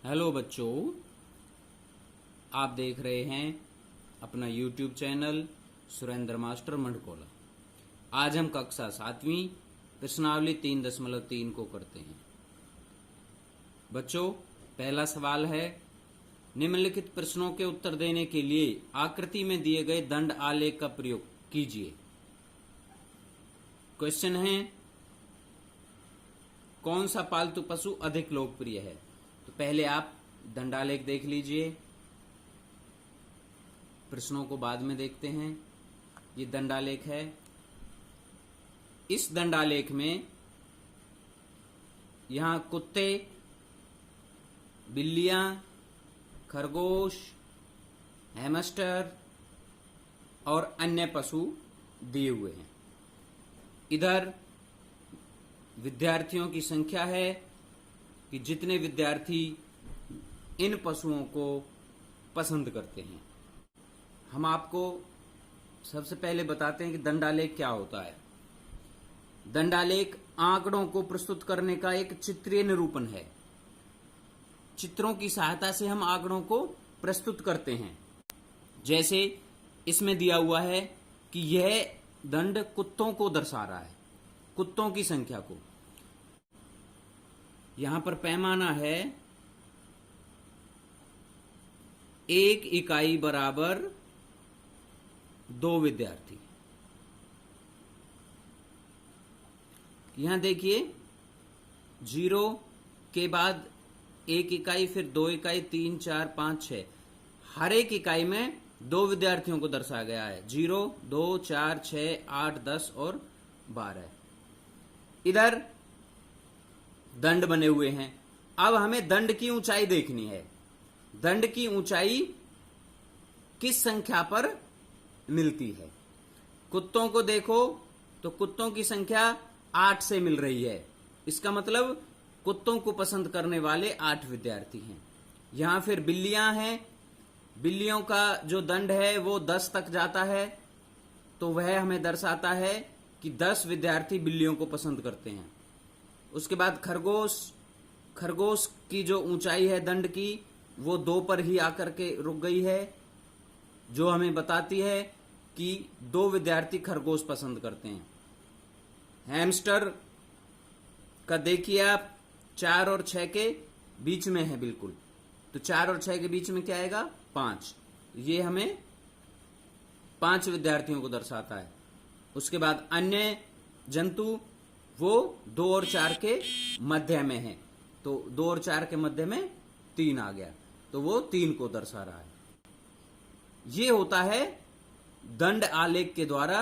Hello बच्चों, आप देख रहे हैं अपना YouTube channel Surendra master Mandkola. आज हम कक्षा 7वीं प्रश्नावली 3.3 को करते हैं। बच्चों, पहला सवाल है, निम्नलिखित प्रश्नों के उत्तर देने के लिए आकृति में दिए गए दंड आलेख का प्रयोग कीजिए। क्वेश्चन है, कौन सा पालतू पशु अधिक लोकप्रिय है? तो पहले आप दंडालेख देख लीजिए, प्रश्नों को बाद में देखते हैं। ये दंडालेख है। इस दंडालेख में यहां कुत्ते, बिल्लियां, खरगोश, हैमस्टर और अन्य पशु दिए हुए हैं। इधर विद्यार्थियों की संख्या है कि जितने विद्यार्थी इन पशुओं को पसंद करते हैं। हम आपको सबसे पहले बताते हैं कि दंडालेख क्या होता है। दंडालेख आंकड़ों को प्रस्तुत करने का एक चित्रीय निरूपण है। चित्रों की सहायता से हम आंकड़ों को प्रस्तुत करते हैं। जैसे इसमें दिया हुआ है कि यह दंड कुत्तों को दर्शा रहा है, कुत्तों की संख्या को। यहां पर पैमाना है 1 इकाई बराबर 2 विद्यार्थी। यहां देखिए, 0 के बाद 1 इकाई, फिर 2 इकाई, 3, 4, 5, 6। हर एक इकाई में 2 विद्यार्थियों को दर्शाया गया है। 0, 2, 4, 6, 8, 10 और 12। इधर दंड बने हुए हैं। अब हमें दंड की ऊंचाई देखनी है। दंड की ऊंचाई किस संख्या पर मिलती है? कुत्तों को देखो तो कुत्तों की संख्या 8 से मिल रही है। इसका मतलब कुत्तों को पसंद करने वाले 8 विद्यार्थी हैं। यहां फिर बिल्लियां हैं। बिल्लियों का जो दंड है वो 10 तक जाता है, तो वह हमें दर्शाता है कि 10 विद्यार्थी बिल्लियों को पसंद करते हैं। उसके बाद खरगोश की जो ऊंचाई है दंड की, वो 2 पर ही आकर के रुक गई है, जो हमें बताती है कि 2 विद्यार्थी खरगोश पसंद करते हैं। हैमस्टर का देखिए आप, 4 और 6 के बीच में है बिल्कुल, तो 4 और 6 के बीच में क्या आएगा? 5। ये हमें 5 विद्यार्थियों को दर्शाता है। उसके बाद अन्य जंतु, वो 2 और 4 के मध्य में है, तो 2 और 4 के मध्य में 3 आ गया, तो वो 3 को दर्शा रहा है। ये होता है दंड आलेख के द्वारा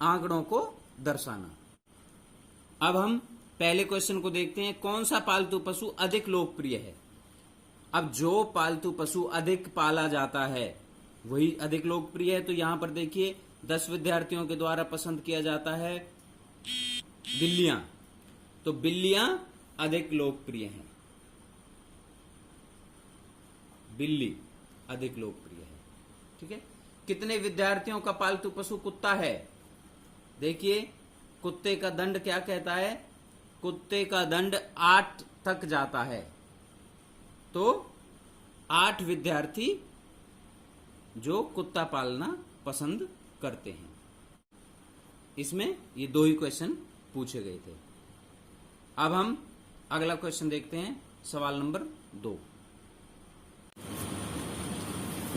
आंकड़ों को दर्शाना। अब हम पहले क्वेश्चन को देखते हैं, कौन सा पालतू पशु अधिक लोकप्रिय है? अब जो पालतू पशु अधिक पाला जाता है वही अधिक लोकप्रिय है। तो यहां पर देखिए, 10 विद्यार्थियों के द्वारा पसंद किया जाता है बिल्लियां, तो बिल्लियां अधिक लोकप्रिय हैं। बिल्ली अधिक लोकप्रिय है। ठीक है। कितने विद्यार्थियों का पालतू पशु कुत्ता है? देखिए, कुत्ते का दंड क्या कहता है? कुत्ते का दंड 8 तक जाता है, तो 8 विद्यार्थी जो कुत्ता पालना पसंद करते हैं। इसमें ये 2 ही क्वेश्चन पूछे गए थे। अब हम अगला क्वेश्चन देखते हैं, सवाल नंबर 2।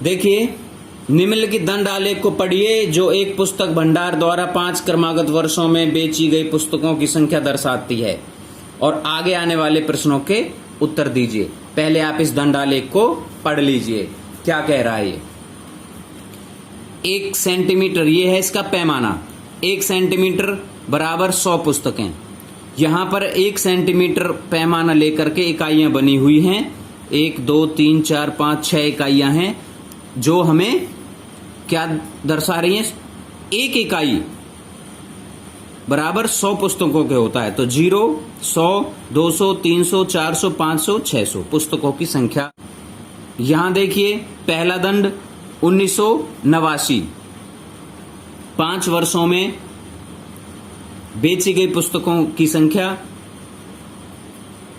देखिए, निम्नलिखित दंड आलेख को पढ़िए जो एक पुस्तक भंडार द्वारा 5 क्रमागत वर्षों में बेची गई पुस्तकों की संख्या दर्शाती है, और आगे आने वाले प्रश्नों के उत्तर दीजिए। पहले आप इस दंड आलेख को पढ़ लीजिए, क्या कह रहा है ये। 1 सेंटीमीटर, ये है इसका पैमाना। 1 सेंटीमीटर बराबर 100 पुस्तकें। यहां पर 1 सेंटीमीटर पैमाना लेकर के इकाइयां बनी हुई हैं। 1, 2, 3, 4, 5, 6 इकाइयां हैं, जो हमें क्या दर्शा रही हैं? 1 इकाई बराबर 100 पुस्तकों के होता है। तो 0, 100, 200, 300, 400, 500, 600 पुस्तकों की संख्या। यहां देखिए, पहला दंड 1989, 5 वर्षों में बेची गई पुस्तकों की संख्या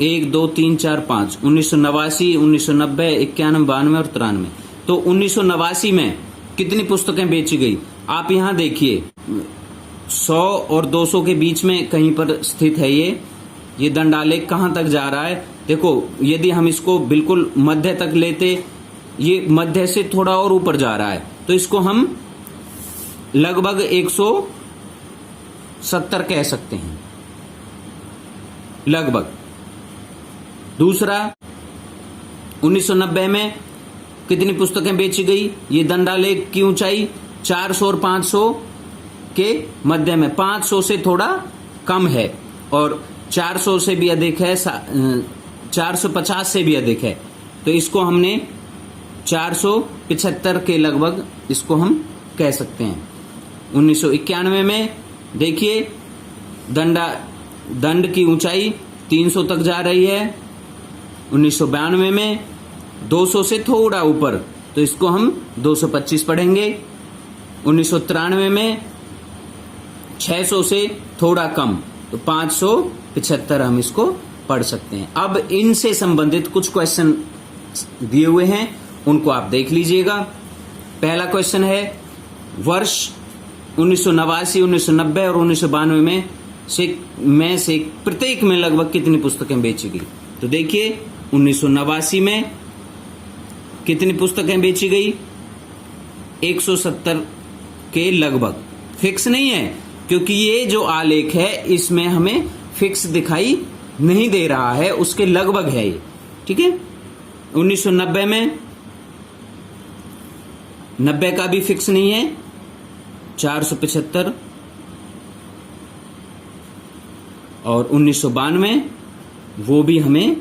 1 2 3 4 5 1989, 1990, 91, 92 और 93। तो 1989 में कितनी पुस्तकें बेची गई? आप यहाँ देखिए 100 और 200 के बीच में कहीं पर स्थित है ये दंडालेख कहाँ तक जा रहा है? देखो, यदि हम इसको बिल्कुल मध्य तक लेते, ये मध्य से थोड़ा और ऊपर जा रहा है, तो इसको हम लगभग 170 कह सकते हैं, लगभग। दूसरा, 1990 में कितनी पुस्तकें बेची गई? ये दंडालेख की ऊंचाई 400 और 500 के मध्य में, 500 से थोड़ा कम है और 400 से भी अधिक है, 450 से भी अधिक है। तो इसको हमने 475 के लगभग इसको हम कह सकते हैं। 1991 में देखिए दंड की ऊंचाई 300 तक जा रही है। 1992 में 200 से थोड़ा ऊपर, तो इसको हम 225 पढ़ेंगे। 1993 में 600 से थोड़ा कम, तो 575 हम इसको पढ़ सकते हैं। अब इनसे संबंधित कुछ क्वेश्चन दिए हुए हैं, उनको आप देख लीजिएगा। पहला क्वेश्चन है, वर्ष 1989, 1990 और 1992 में से प्रत्येक में लगभग कितनी पुस्तकें बेची गई? तो देखिए 1989 में कितनी पुस्तकें बेची गई? 170 के लगभग। फिक्स नहीं है, क्योंकि ये जो आलेख है इसमें हमें फिक्स दिखाई नहीं दे रहा है, उसके लगभग है ये, ठीक है। 1990 में 90 का भी फिक्स नहीं है, 475। और 1992 वो भी हमें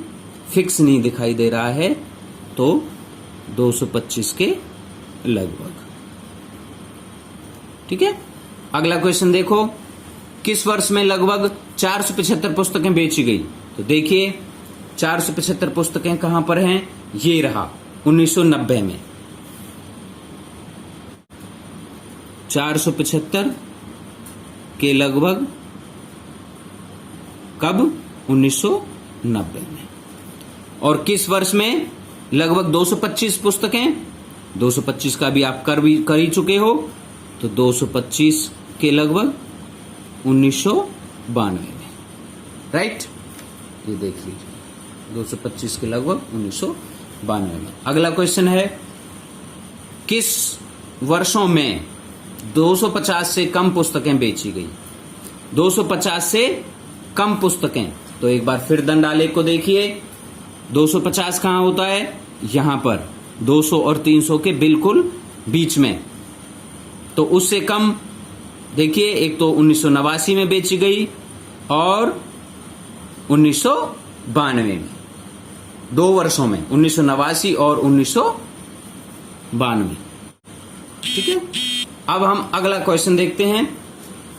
फिक्स नहीं दिखाई दे रहा है, तो 225 के लगभग, ठीक है। अगला क्वेश्चन देखो, किस वर्ष में लगभग 475 पुस्तकें बेची गई? तो देखिए 475 पुस्तकें कहां पर हैं? ये रहा 1990 में 475 के लगभग। कब? 1990 में। और किस वर्ष में लगभग 225 पुस्तकें? 225 का भी आप कर ही चुके हो, तो 225 के लगभग 1992 में, राइट। ये देख लीजिए 225 के लगभग 1992 में। अगला क्वेश्चन है, किस वर्षों में 250 से कम पुस्तकें बेची गई? 250 से कम पुस्तकें, तो एक बार फिर दंडालेख को देखिए। 250 कहां होता है? यहां पर 200 और 300 के बिल्कुल बीच में। तो उससे कम देखिए, एक तो 1989 में बेची गई और 1992 में, 2 वर्षों में, 1989 और 1992, ठीक है। अब हम अगला क्वेश्चन देखते हैं।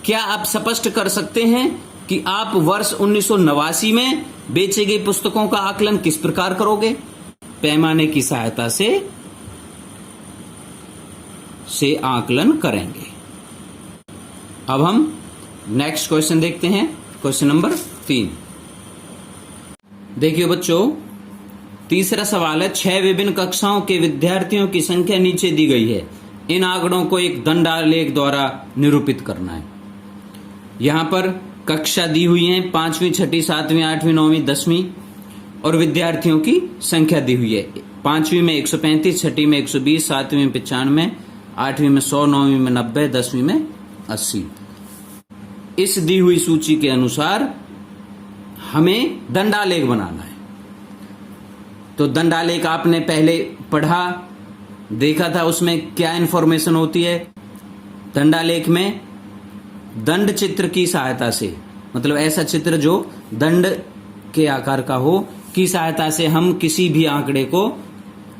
क्या आप स्पष्ट कर सकते हैं कि आप वर्ष 1989 में बेची गई पुस्तकों का आकलन किस प्रकार करोगे? पैमाने की सहायता से आकलन करेंगे। अब हम नेक्स्ट क्वेश्चन देखते हैं, क्वेश्चन नंबर 3। देखिए बच्चों, तीसरा सवाल है, 6 विभिन्न कक्षाओं के विद्यार्थियों की संख्या नीचे दी गई है, इन आंकड़ों को एक दंडालेख द्वारा निरूपित करना है। यहां पर कक्षा दी हुई है, 5वीं, 6वीं, 7वीं, 8वीं, 9वीं, 10वीं, और विद्यार्थियों की संख्या दी हुई है। 5वीं में 135, 6वीं में 120, 7वीं में 95, 8वीं में 100, 9वीं में 90, 10वीं में 80। इस दी हुई सूची के अनुसार हमें दंडालेख बनाना है। तो दंडालेख आपने पहले पढ़ा, देखा था, उसमें क्या इंफॉर्मेशन होती है? दंडालेख में दंड चित्र की सहायता से, मतलब ऐसा चित्र जो दंड के आकार का हो, की सहायता से हम किसी भी आंकड़े को,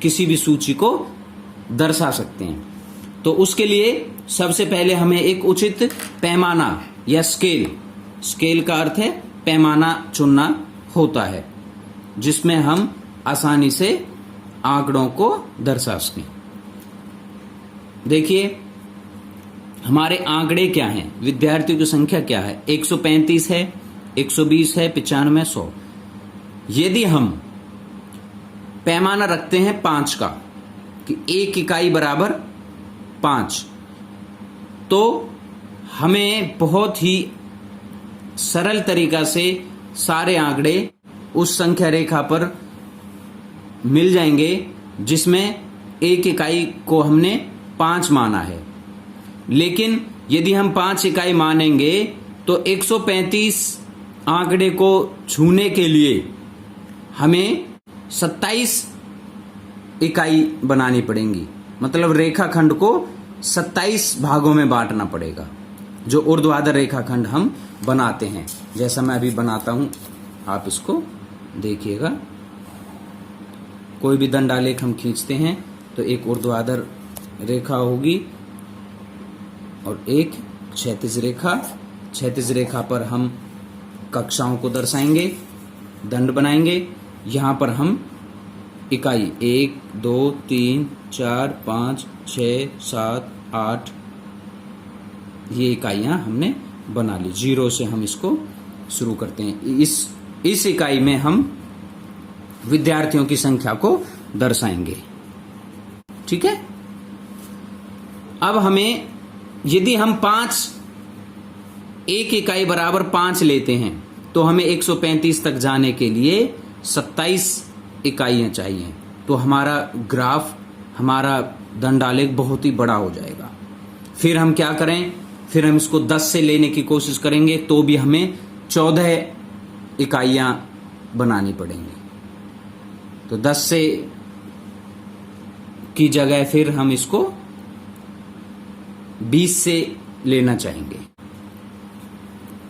किसी भी सूची को दर्शा सकते हैं। तो उसके लिए सबसे पहले हमें एक उचित पैमाना या स्केल का अर्थ है पैमाना चुनना होता है, जिसमें हम आसानी से आंकड़ों को दर्शा सकें। देखिए हमारे आंकड़े क्या हैं, विद्यार्थियों की संख्या क्या है? 135 है, 120 है, 95, 100। यदि हम पैमाना रखते हैं 5 का कि 1 इकाई बराबर 5, तो हमें बहुत ही सरल तरीका से सारे आंकड़े उस संख्या रेखा पर मिल जाएंगे जिसमें 1 इकाई को हमने 5 माना है। लेकिन यदि हम 5 इकाई मानेंगे तो 135 आंकड़े को छूने के लिए हमें 27 इकाई बनानी पड़ेंगी, मतलब रेखाखंड को 27 भागों में बांटना पड़ेगा, जो ऊर्ध्वाधर रेखाखंड हम बनाते हैं। जैसा मैं अभी बनाता हूं, आप इसको देखिएगा। कोई भी दंडालेख हम खींचते हैं तो एक ऊर्ध्वाधर रेखा होगी और एक क्षैतिज रेखा। क्षैतिज रेखा पर हम कक्षाओं को दर्शाएंगे, दंड बनाएंगे। यहां पर हम इकाई 1, 2, 3, 4, 5, 6, 7, 8 ये इकाइयां हमने बना ली। 0 से हम इसको शुरू करते हैं। इस इकाई में हम विद्यार्थियों की संख्या को दर्शाएंगे। ठीक है। अब हमें, यदि हम 1 इकाई बराबर 5 लेते हैं तो हमें 135 तक जाने के लिए 27 इकाइयां चाहिए। तो हमारा ग्राफ, हमारा दंडालेख बहुत ही बड़ा हो जाएगा। फिर हम क्या करें, फिर हम इसको 10 से लेने की कोशिश करेंगे तो भी हमें 14 इकाइयां बनानी पड़ेंगी। तो 10 से की जगह फिर हम इसको 20 से लेना चाहेंगे।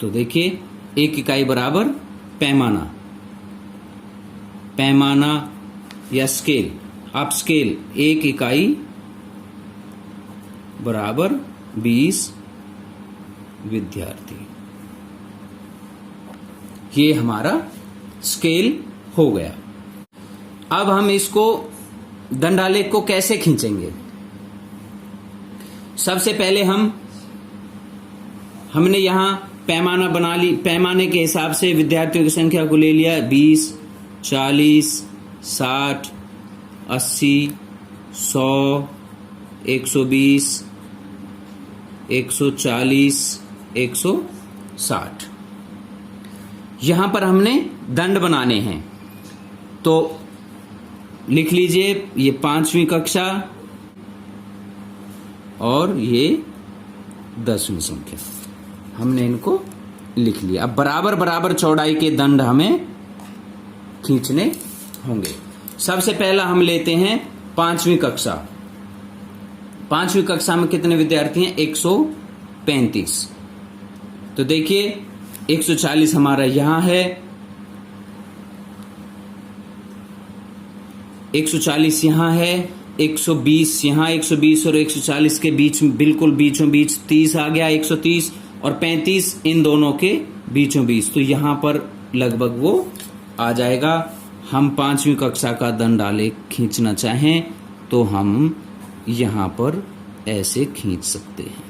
तो देखिए, 1 इकाई बराबर पैमाना, पैमाना या स्केल, आप स्केल 1 इकाई बराबर 20 विद्यार्थी, ये हमारा स्केल हो गया। अब हम इसको, दंडालेख को कैसे खींचेंगे? सबसे पहले हमने यहां पैमाना बना ली, पैमाने के हिसाब से विद्यार्थियों की संख्या को ले लिया। 20, 40, 60, 80, 100, 120, 140, 160। यहां पर हमने दंड बनाने हैं, तो लिख लीजिए, ये 5वीं कक्षा और ये 10वीं संख्या, हमने इनको लिख लिया। अब बराबर बराबर चौड़ाई के दंड हमें खींचने होंगे। सबसे पहला हम लेते हैं 5वीं कक्षा। 5वीं कक्षा में कितने विद्यार्थी हैं? 135। तो देखिए, 140 हमारा यहां है, 140 यहां है, 120 यहां, 120 और 140 के बीच, बिल्कुल बीचों बीच 30 आ गया, 130 और 35 इन दोनों के बीचों बीच। तो यहां पर लगभग वो आ जाएगा। हम 5वीं कक्षा का दंडालेख खींचना चाहें तो हम यहां पर ऐसे खींच सकते हैं।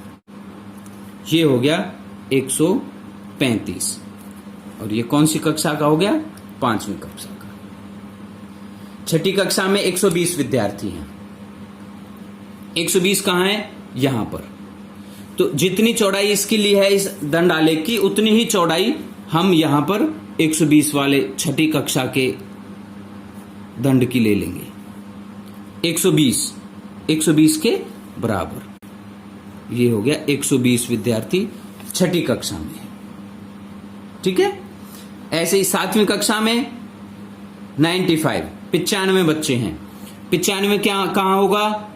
ये हो गया 135 और ये कौन सी कक्षा का हो गया? 5वीं कक्षा का। 6ठी कक्षा में 120 विद्यार्थी हैं। 120 कहां है? यहां पर। तो जितनी चौड़ाई इसकी ली है इस दंडालेख की, उतनी ही चौड़ाई हम यहां पर 120 वाले 6ठी कक्षा के दंड की ले लेंगे। 120 के बराबर ये हो गया 120 विद्यार्थी 6ठी कक्षा में। ठीक है। ऐसे ही 7वीं कक्षा में 95 बच्चे हैं। 95 क्या कहां होगा?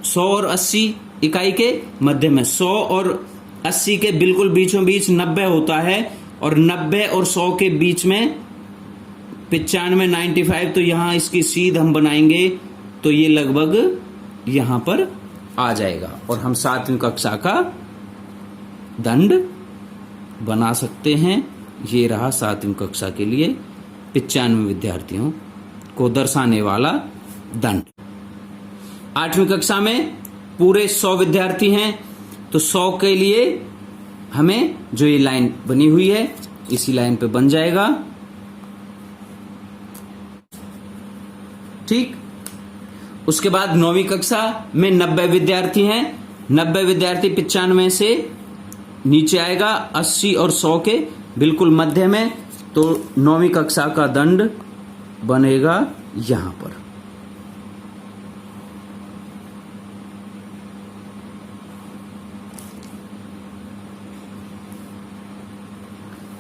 100 और 80 इकाई के मध्य में। 100 और 80 के बिल्कुल बीचों बीच 90 होता है और 90 और 100 के बीच में 95 तो यहां इसकी सीध हम बनाएंगे तो ये लगभग यहां पर आ जाएगा और हम 7वीं कक्षा का दंड बना सकते हैं। ये रहा 7वीं कक्षा के लिए 95 विद्यार्थियों को दर्शाने वाला दंड। 8वीं कक्षा में पूरे 100 विद्यार्थी हैं, तो 100 के लिए हमें जो ये लाइन बनी हुई है इसी लाइन पे बन जाएगा ठीक। उसके बाद 9वीं कक्षा में 90 विद्यार्थी हैं। 90 विद्यार्थी 95 से नीचे आएगा, 80 और 100 के बिल्कुल मध्य में। तो 9वीं कक्षा का दंड बनेगा यहां पर।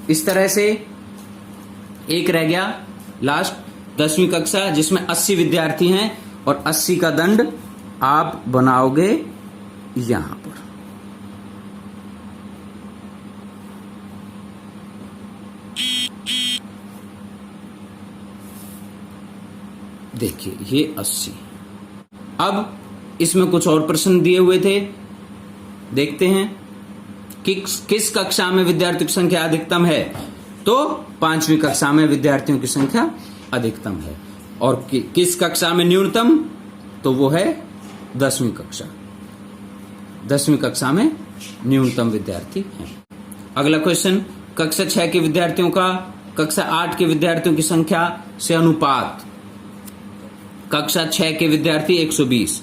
इस तरह से एक रह गया लास्ट 10वीं कक्षा, जिसमें 80 विद्यार्थी हैं और 80 का दंड आप बनाओगे यहां पर। देखिए ये 80। अब इसमें कुछ और प्रश्न दिए हुए थे, देखते हैं कि किस कक्षा में विद्यार्थियों की संख्या अधिकतम है। तो 5वीं कक्षा में विद्यार्थियों की संख्या अधिकतम है। और किस कक्षा में न्यूनतम, तो वो है 10वीं कक्षा। 10वीं कक्षा में न्यूनतम विद्यार्थी हैं। अगला क्वेश्चन, कक्षा 6 के विद्यार्थियों का कक्षा 8 के विद्यार्थियों की संख्या से अनुपात। कक्षा 6 के विद्यार्थी 120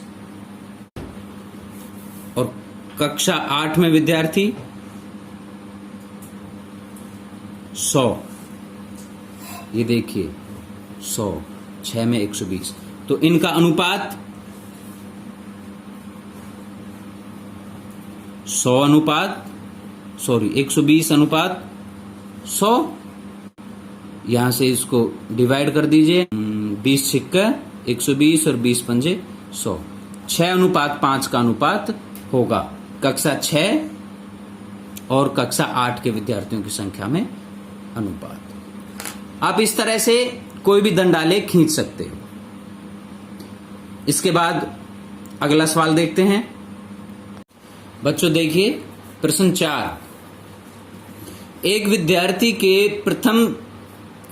और कक्षा 8 में विद्यार्थी 100। ये देखिए 100, 6 में 120, तो इनका अनुपात 120 अनुपात 100। यहां से इसको डिवाइड कर दीजिए, 20 छिक्का 120 और 20 पंजे 100। 6:5 का अनुपात होगा कक्षा 6 और कक्षा 8 के विद्यार्थियों की संख्या में अनुपात। आप इस तरह से कोई भी दंडालेख खींच सकते हो। इसके बाद अगला सवाल देखते हैं। बच्चों देखिए प्रश्न 4, एक विद्यार्थी के प्रथम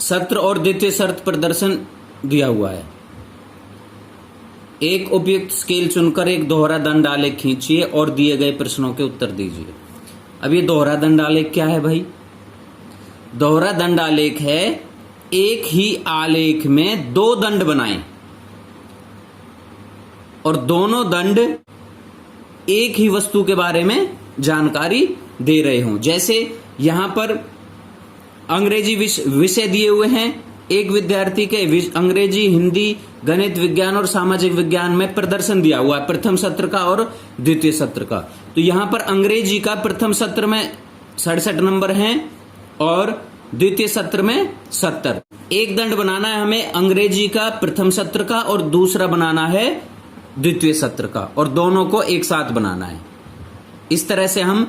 सत्र और द्वितीय सत्र प्रदर्शन दिया हुआ है। एक उपयुक्त स्केल चुनकर एक दोहरा दंडालेख खींचिए और दिए गए प्रश्नों के उत्तर दीजिए। अब ये दोहरा दंडालेख क्या है भाई? दोहरा दंडालेख है एक ही आलेख में 2 दंड बनाएं और दोनों दंड एक ही वस्तु के बारे में जानकारी दे रहे हों। जैसे यहां पर अंग्रेजी विषय दिए हुए हैं, एक विद्यार्थी के अंग्रेजी, हिंदी, गणित, विज्ञान और सामाजिक विज्ञान में प्रदर्शन दिया हुआ है, प्रथम सत्र का और द्वितीय सत्र का। तो यहां पर अंग्रेजी का प्रथम सत्र में 67 नंबर हैं और द्वितीय सत्र में 70। एक दंड बनाना है हमें अंग्रेजी का प्रथम सत्र का और दूसरा बनाना है द्वितीय सत्र का, और दोनों को एक साथ बनाना है। इस तरह से हम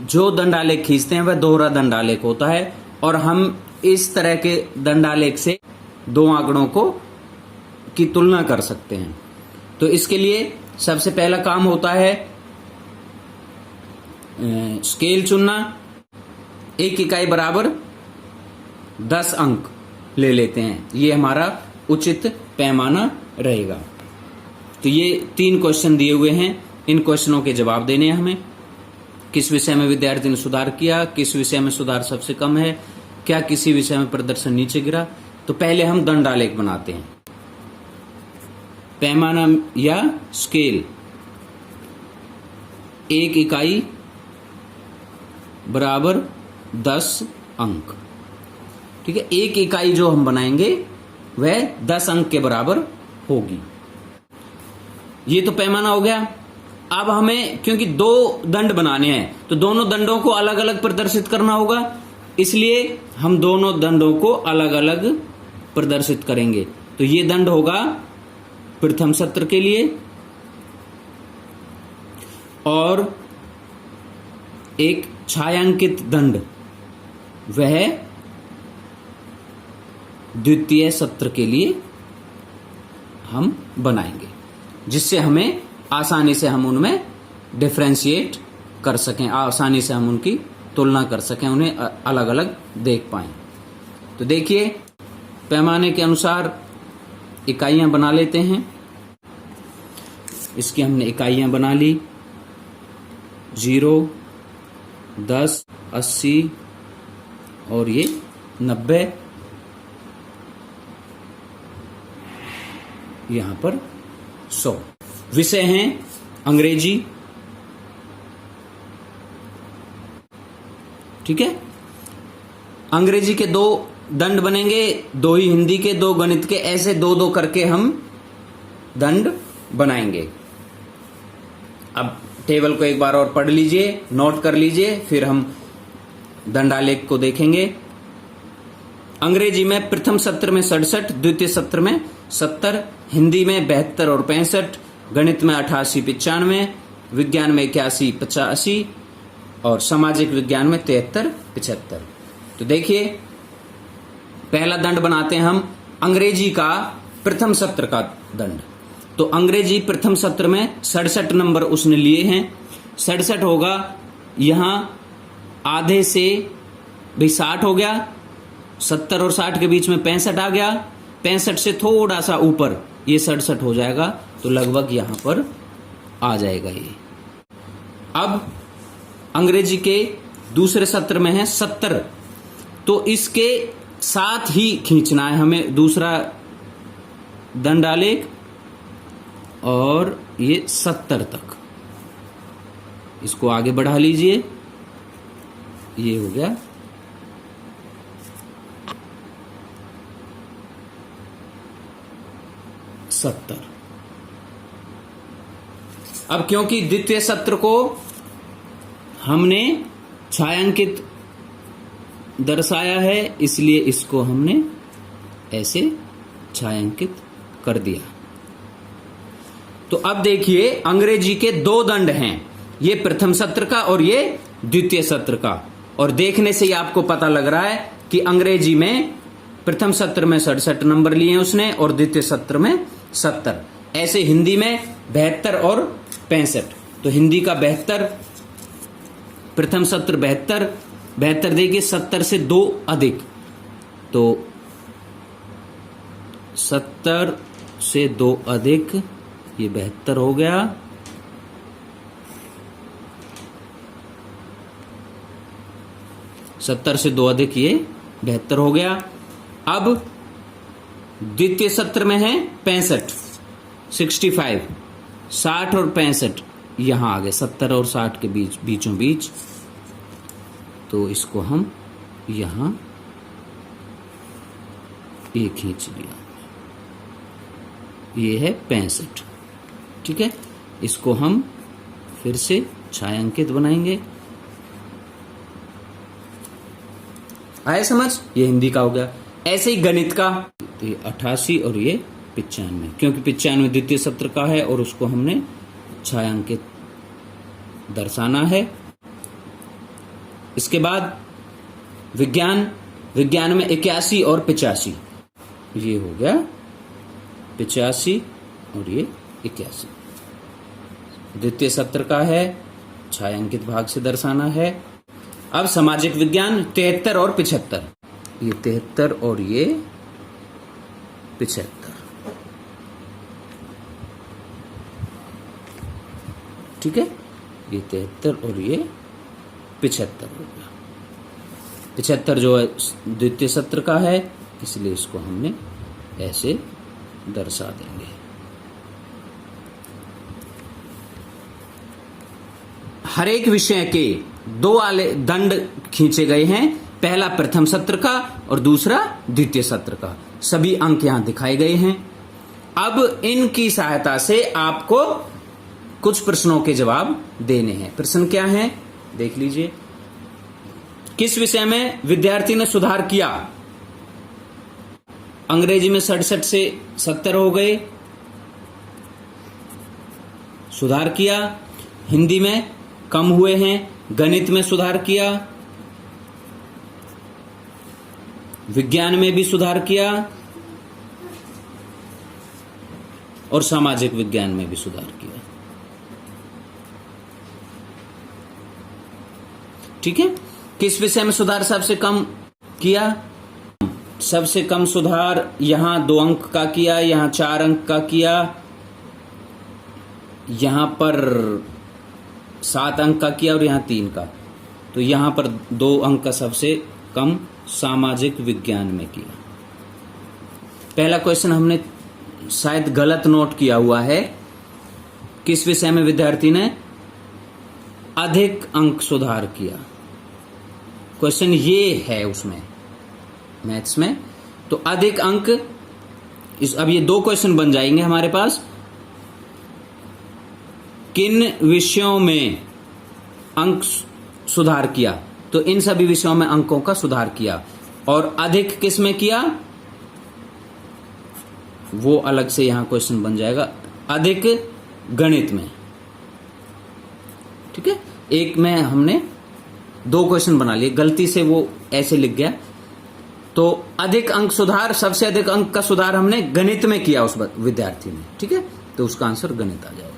जो दंडालेख खींचते हैं वह दोहरा दंडालेख होता है। और हम इस तरह के दंडालेख से 2 आंकड़ों की तुलना कर सकते हैं। तो इसके लिए सबसे पहला काम होता है स्केल चुनना। 1 इकाई बराबर 10 अंक ले लेते हैं, ये हमारा उचित पैमाना रहेगा। तो ये 3 क्वेश्चन दिए हुए हैं, इन क्वेश्चनों के जवाब देने हैं हमें। किस विषय में विद्यार्थी ने सुधार किया, किस विषय में सुधार सबसे कम है, क्या किसी विषय में प्रदर्शन नीचे गिरा। तो पहले हम दंडालेख बनाते हैं। पैमाना या स्केल, 1 इकाई बराबर 10 अंक। ठीक है, 1 इकाई जो हम बनाएंगे वह 10 अंक के बराबर होगी। ये तो पैमाना हो गया। अब हमें क्योंकि 2 दंड बनाने हैं तो दोनों दंडों को अलग अलग प्रदर्शित करना होगा, इसलिए हम दोनों दंडों को अलग अलग प्रदर्शित करेंगे। तो ये दंड होगा प्रथम सत्र के लिए और एक छायांकित दंड वह द्वितीय सत्र के लिए हम बनाएंगे, जिससे हमें आसानी से हम उनमें डिफरेंशिएट कर सकें, आसानी से हम उनकी तुलना कर सकें, उन्हें अलग अलग देख पाएं। तो देखिए पैमाने के अनुसार इकाइयां बना लेते हैं। इसकी हमने इकाइयां बना ली, 0, 10, 80 और ये 90। यहां पर 100। विषय हैं अंग्रेजी, ठीक है। अंग्रेजी के 2 दंड बनेंगे, 2 ही हिंदी के, 2 गणित के, ऐसे 2-2 करके हम दंड बनाएंगे। अब टेबल को एक बार और पढ़ लीजिए, नोट कर लीजिए, फिर हम दंडालेख को देखेंगे। अंग्रेजी में प्रथम सत्र में 67, द्वितीय सत्र में 70, हिंदी में 72 और 65, गणित में 88, 95, विज्ञान में 81, 85 और सामाजिक विज्ञान में 73, 75। तो देखिए, पहला दंड बनाते हैं हम अंग्रेजी का प्रथम सत्र का दंड। तो अंग्रेजी प्रथम सत्र में 67 नंबर उसने लिए हैं। 67 होगा, यहां आधे से भाई 60 हो गया, 70 और 60 के बीच में 65 आ गया, 65 से थोड़ा सा ऊपर ये 67 हो जाएगा, तो लगभग यहां पर आ जाएगा ये। अब अंग्रेजी के दूसरे सत्र में है 70, तो इसके साथ ही खींचना है हमें दूसरा दंडालेख, और ये 70 तक इसको आगे बढ़ा लीजिए। ये हो गया 70। अब क्योंकि द्वितीय सत्र को हमने छायांकित दर्शाया है, इसलिए इसको हमने ऐसे छायांकित कर दिया। तो अब देखिए, अंग्रेजी के 2 दंड हैं, ये प्रथम सत्र का और ये द्वितीय सत्र का। और देखने से ही आपको पता लग रहा है कि अंग्रेजी में प्रथम सत्र में 67 नंबर लिए उसने और द्वितीय सत्र में 70। ऐसे हिंदी में 72 और 65। तो हिंदी का 72, प्रथम सत्र 72 देखिए, 70 से 2 अधिक, तो 70 से 2 अधिक ये 72 हो गया। सत्तर से 2 अधिक ये 72 हो गया। अब द्वितीय सत्र में है 65, 65, 60 और 65 यहां आ गए, 70 और 60 के बीचों बीच। तो इसको हम यहां ये खींच लिया, ये है 65, ठीक है। इसको हम फिर से छायांकित बनाएंगे। आया समझ? ये हिंदी का हो गया। ऐसे ही गणित का, तो ये 88 और ये 95, क्योंकि 95 द्वितीय सत्र का है और उसको हमने छायांकित दर्शाना है। इसके बाद विज्ञान में 81 और 85, ये हो गया 85 और ये 81, द्वितीय सत्र का है, छायांकित भाग से दर्शाना है। अब सामाजिक विज्ञान 73 और 75, ये 73 और ये 75, ठीक है। ये 73 और ये 75 हो गया। 75 जो है द्वितीय सत्र का है, इसलिए इसको हमने ऐसे दर्शा देंगे। हर एक विषय के 2 वाले दंड खींचे गए हैं, पहला प्रथम सत्र का और दूसरा द्वितीय सत्र का। सभी अंक यहां दिखाए गए हैं। अब इनकी सहायता से आपको कुछ प्रश्नों के जवाब देने हैं। प्रश्न क्या है देख लीजिए। किस विषय में विद्यार्थी ने सुधार किया? अंग्रेजी में 67 से 70 हो गए, सुधार किया। हिंदी में कम हुए हैं, गणित में सुधार किया, विज्ञान में भी सुधार किया और सामाजिक विज्ञान में भी सुधार किया। ठीक है। किस विषय में सुधार सबसे कम किया? सबसे कम सुधार यहां 2 अंक का किया, यहां 4 अंक का किया, यहां पर 7 अंक का किया और यहां 3 का। तो यहां पर 2 अंक का सबसे कम सामाजिक विज्ञान में किया। पहला क्वेश्चन हमने शायद गलत नोट किया हुआ है। किस विषय में विद्यार्थी ने अधिक अंक सुधार किया? क्वेश्चन ये है उसमें, मैथ्स में। तो अधिक अंक, अब ये 2 क्वेश्चन बन जाएंगे हमारे पास। किन विषयों में अंक सुधार किया? तो इन सभी विषयों में अंकों का सुधार किया। और अधिक किस में किया, वो अलग से यहां क्वेश्चन बन जाएगा। अधिक गणित में, ठीक है। एक में हमने 2 क्वेश्चन बना लिए, गलती से वो ऐसे लिख गया। तो अधिक अंक सुधार, सबसे अधिक अंक का सुधार हमने गणित में किया उस विद्यार्थी ने, ठीक है। तो उसका आंसर गणित आ जाएगा।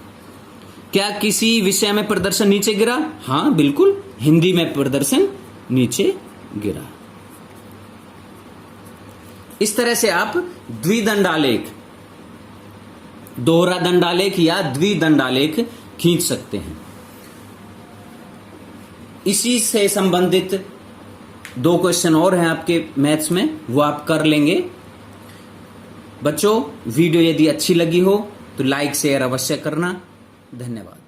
क्या किसी विषय में प्रदर्शन नीचे गिरा? हाँ बिल्कुल, हिंदी में प्रदर्शन नीचे गिरा। इस तरह से आप द्विदंडालेख, दोहरा दंडालेख या द्विदंडालेख खींच सकते हैं। इसी से संबंधित 2 क्वेश्चन और हैं आपके मैथ्स में, वो आप कर लेंगे। बच्चों, वीडियो यदि अच्छी लगी हो तो लाइक शेयर अवश्य करना। धन्यवाद।